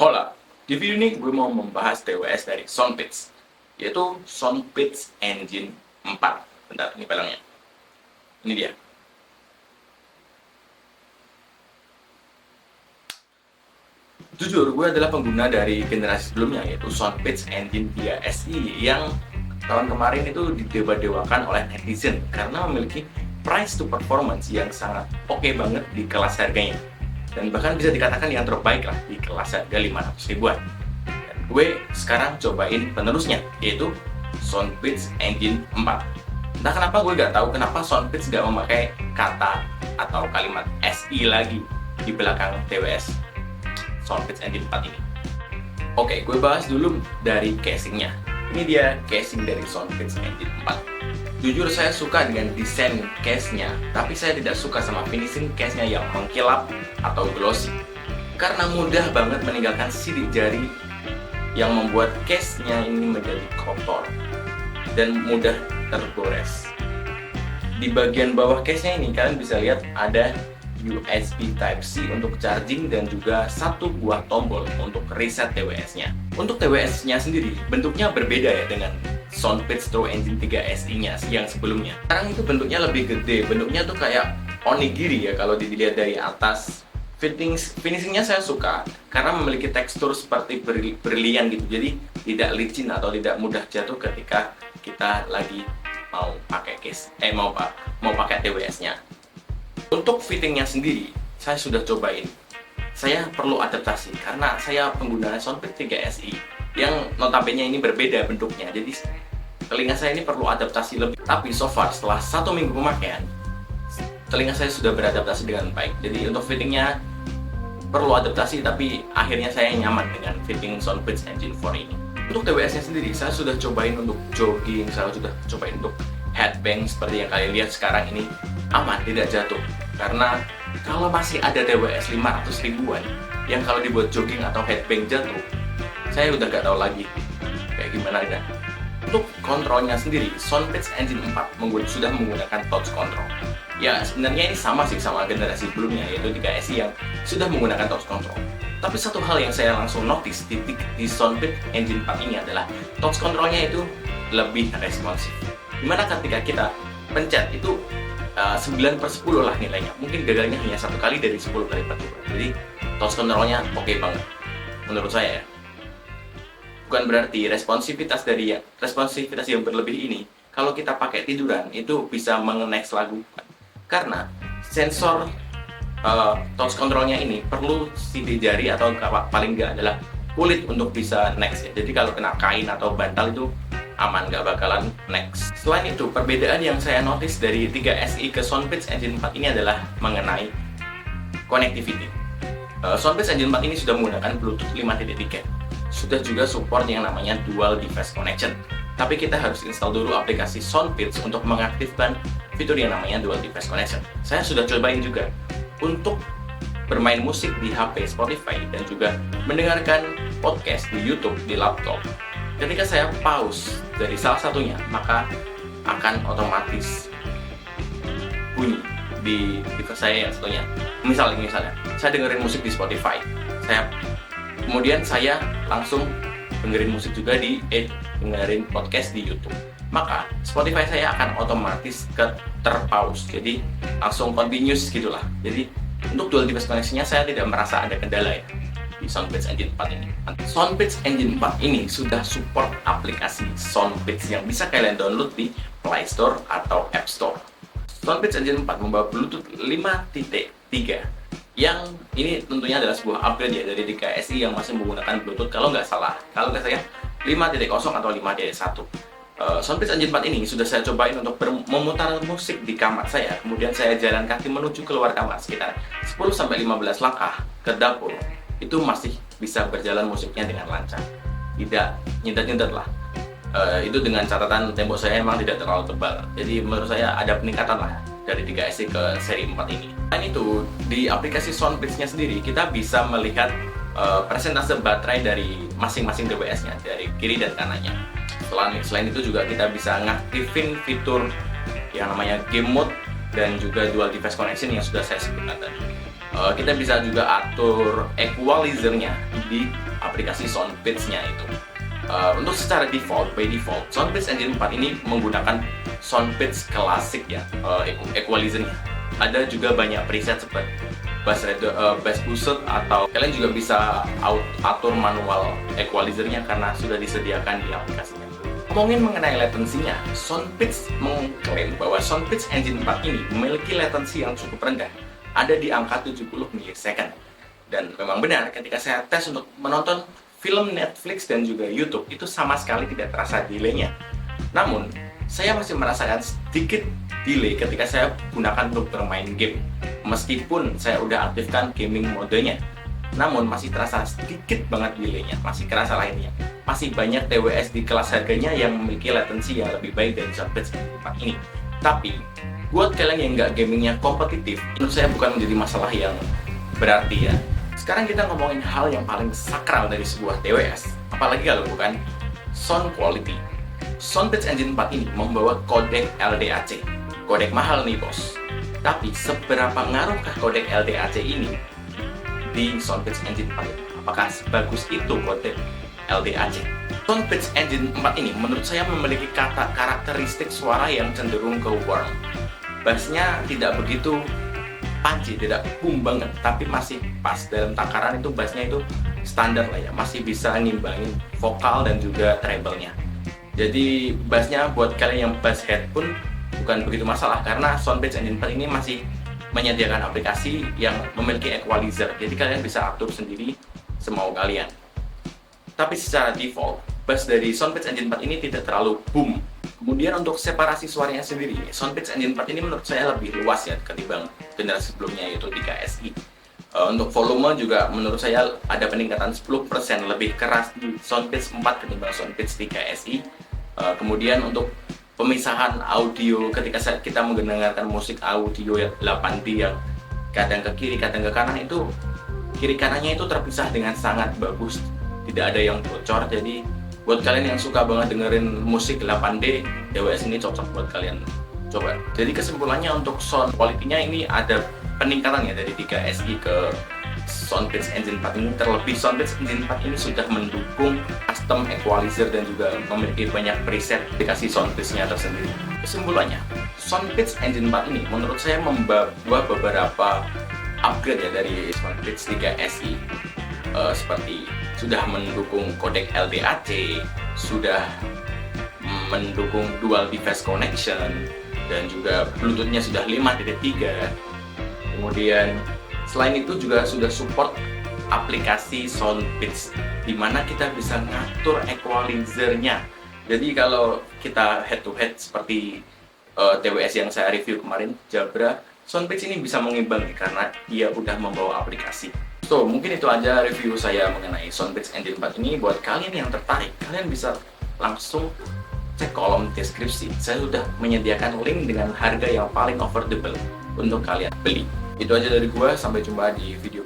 Hola, di video ini gue mau membahas TWS dari Soundpeats, yaitu Soundpeats Engine 4. Bentar, ini pelengnya. Ini dia. Jujur, gue adalah pengguna dari generasi sebelumnya, yaitu Soundpeats Engine 3 SI yang tahun kemarin itu didewa-dewakan oleh netizen karena memiliki price to performance yang sangat oke banget di kelas harganya. Dan bahkan bisa dikatakan yang terbaik lah di kelas harga 500 ribuan. Dan gue sekarang cobain penerusnya, yaitu Soundpeats Engine 4. Entah kenapa gue gak tahu kenapa Soundpeats gak memakai kata atau kalimat SI lagi di belakang TWS Soundpeats Engine 4 ini. Oke, gue bahas dulu dari casingnya. Ini dia casing dari Soundpeats Engine 4. Jujur saya suka dengan desain case-nya, tapi saya tidak suka sama finishing case-nya yang mengkilap atau glossy. Karena mudah banget meninggalkan sidik jari yang membuat case-nya ini menjadi kotor dan mudah tergores. Di bagian bawah case-nya ini kalian bisa lihat ada USB Type-C untuk charging dan juga satu buah tombol untuk reset TWS-nya. Untuk TWS-nya sendiri bentuknya berbeda ya dengan Soundpeats True Engine 3 SI-nya yang sebelumnya. Sekarang itu bentuknya lebih gede, bentuknya tuh kayak onigiri ya kalau dilihat dari atas. Finishingnya saya suka karena memiliki tekstur seperti berlian gitu, jadi tidak licin atau tidak mudah jatuh ketika kita lagi mau pakai mau pakai TWS-nya. Untuk fittingnya sendiri, saya sudah cobain. Saya perlu adaptasi karena saya pengguna Soundpeats 3 SI yang notabene ini berbeda bentuknya. Jadi telinga saya ini perlu adaptasi lebih. Tapi so far setelah 1 minggu pemakaian, telinga saya sudah beradaptasi dengan baik. Jadi untuk fittingnya perlu adaptasi, tapi akhirnya saya nyaman dengan fitting Soundpeats Engine 4 ini. Untuk TWS-nya sendiri, saya sudah cobain untuk jogging, saya sudah cobain untuk headbang seperti yang kalian lihat sekarang ini. Aman, tidak jatuh. Karena kalau masih ada TWS 500 ribuan yang kalau dibuat jogging atau headbang jatuh, saya udah gak tahu lagi kayak gimana ya. Untuk kontrolnya sendiri, Soundpeats Engine 4 sudah menggunakan touch control. Ya sebenarnya ini sama sih sama generasi sebelumnya, yaitu 3 SI yang sudah menggunakan touch control. Tapi satu hal yang saya langsung notice di Soundpeats Engine 4 ini adalah touch controlnya itu lebih responsif. Dimana ketika kita pencet itu 9/10 lah nilainya. Mungkin gagalnya hanya 1 kali dari 10 kali percobaan. Jadi touch controlnya oke banget menurut saya ya. Bukan berarti responsivitas yang berlebih ini kalau kita pakai tiduran itu bisa mengenex lagu. Karena sensor touch controlnya ini perlu sidik jari atau paling nggak adalah kulit untuk bisa next ya. Jadi kalau kena kain atau bantal itu aman, nggak bakalan next. Selain itu, perbedaan yang saya notice dari 3 SI ke Soundpeats Engine 4 ini adalah mengenai connectivity. Soundpeats Engine 4 ini sudah menggunakan Bluetooth 5.3. Sudah juga support yang namanya Dual Device Connection. Tapi kita harus install dulu aplikasi Soundpeats untuk mengaktifkan fitur yang namanya Dual Device Connection. Saya sudah cobain juga untuk bermain musik di HP Spotify dan juga mendengarkan podcast di YouTube di laptop. Ketika saya pause dari salah satunya, maka akan otomatis bunyi di device saya yang satunya. Misalnya, saya dengerin musik di Spotify. Kemudian saya langsung dengerin musik juga dengerin podcast di YouTube. Maka Spotify saya akan otomatis terpause. Jadi langsung continuous gitulah. Jadi untuk dual device connection-nya saya tidak merasa ada kendala ya di Soundpeats Engine 4 ini. Soundpeats Engine 4 ini sudah support aplikasi Soundpeats yang bisa kalian download di Play Store atau App Store. Soundpeats Engine 4 membawa Bluetooth 5.3 yang ini tentunya adalah sebuah upgrade ya dari 3 SI yang masih menggunakan Bluetooth kalau nggak salah 5.0 atau 5.1. Soundpeats Engine 4 ini sudah saya cobain untuk memutar musik di kamar saya. Kemudian saya jalan kaki menuju keluar kamar sekitar 10-15 langkah ke dapur. Itu masih bisa berjalan musiknya dengan lancar, tidak nyendat-nyendat lah. Itu dengan catatan tembok saya emang tidak terlalu tebal, jadi menurut saya ada peningkatan lah dari 3 SI ke seri 4 ini. Dan itu di aplikasi Soundpeats-nya sendiri kita bisa melihat persentase baterai dari masing-masing TWS-nya dari kiri dan kanannya. Selain itu juga kita bisa ngaktifin fitur yang namanya game mode dan juga dual device connection yang sudah saya sebutkan tadi. Kita bisa juga atur equalizer-nya di aplikasi Soundbits-nya itu. Untuk secara default, by default, Soundbits Engine 4 ini menggunakan Soundbits klasik ya, equalizer-nya. Ada juga banyak preset seperti bass boost, atau kalian juga bisa atur manual equalizer-nya karena sudah disediakan di aplikasinya. Ngomongin mengenai latensinya, Soundbits mengklaim bahwa Soundbits Engine 4 ini memiliki latensi yang cukup rendah, ada di angka 70 milisecond. Dan memang benar, ketika saya tes untuk menonton film Netflix dan juga YouTube, itu sama sekali tidak terasa delay-nya. Namun, saya masih merasakan sedikit delay ketika saya gunakan untuk bermain game. Meskipun saya udah aktifkan gaming modenya, namun masih terasa sedikit banget delay-nya, masih kerasa lainnya. Masih banyak TWS di kelas harganya yang memiliki latensi yang lebih baik dari Soundbits 4 ini. Tapi, buat kalian yang nggak gamingnya kompetitif, menurut saya bukan menjadi masalah yang berarti ya. Sekarang kita ngomongin hal yang paling sakral dari sebuah TWS, apalagi kalau bukan sound quality. Soundbits Engine 4 ini membawa kodek LDAC. Kodek mahal nih bos. Tapi seberapa ngaruhkah kodek LDAC ini di Soundbits Engine 4? Apakah sebagus itu kodek LDAC? Soundbits Engine 4 ini menurut saya memiliki karakteristik suara yang cenderung ke warm. Bassnya tidak begitu panci, tidak boom banget, tapi masih pas dalam takaran itu. Bassnya itu standar lah ya, masih bisa ngimbangin vokal dan juga treble-nya. Jadi bassnya buat kalian yang bass head pun bukan begitu masalah, karena Soundbits Engine 4 ini masih menyediakan aplikasi yang memiliki equalizer, jadi kalian bisa atur sendiri semau kalian. Tapi secara default, bass dari Soundbits Engine 4 ini tidak terlalu boom. Kemudian untuk separasi suaranya sendiri, Soundbits Engine 4 ini menurut saya lebih luas ya ketimbang generasi sebelumnya, yaitu 3SI. Untuk volume juga menurut saya ada peningkatan 10% lebih keras di Soundbits 4 ketimbang Soundbits 3SI. Kemudian untuk pemisahan audio ketika kita mendengarkan musik audio 8D yang kadang ke kiri, kadang ke kanan, itu kiri kanannya itu terpisah dengan sangat bagus, tidak ada yang bocor. Jadi buat kalian yang suka banget dengerin musik 8D, TWS ini cocok buat kalian coba. Jadi kesimpulannya untuk sound quality-nya ini ada peningkatan ya dari 3SI ke Soundbits Engine 4 ini. Terlebih Soundbits Engine 4 ini sudah mendukung custom equalizer dan juga memiliki banyak preset aplikasi Soundbits-nya tersendiri. Kesimpulannya, Soundbits Engine 4 ini menurut saya membawa beberapa upgrade ya dari Soundbits 3SI, seperti sudah mendukung kodek LDAC, sudah mendukung dual device connection, dan juga Bluetooth-nya sudah 5.3. Kemudian selain itu juga sudah support aplikasi Soundbits, di mana kita bisa ngatur equalizer-nya. Jadi kalau kita head to head seperti TWS yang saya review kemarin, Jabra, Soundbits ini bisa mengimbangi karena dia udah membawa aplikasi. So, mungkin itu aja review saya mengenai Soundbits Engine 4 ini. Buat kalian yang tertarik, kalian bisa langsung cek kolom deskripsi. Saya sudah menyediakan link dengan harga yang paling affordable untuk kalian beli. Itu aja dari gua, sampai jumpa di video